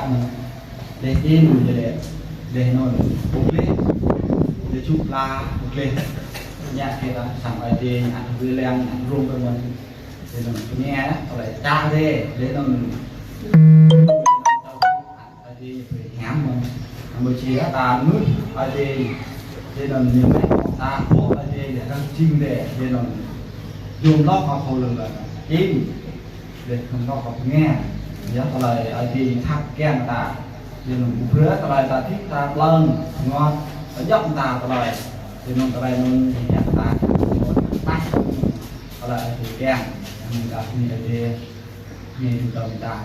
ta mình để in để nó bục lên để chụp la bục lên nhà kia là sản bài thì nhà vui lên nhà rung cơ mình để nó nghe á lại cha thế để nó thì hám mình mới chỉ ta nước bài thì để nó nhiều cái ta có bài thì để đang chinh để nó dùng nó học hồ lừng là im để không nó học nghe nhớ lại ai thì thắp kèn ta để nó bữa lại ta thích ta lần ngon ở dốc ta lại thì nó lại nó hiện ta bắt lại thì kèn mình gặp như thế như đầu ta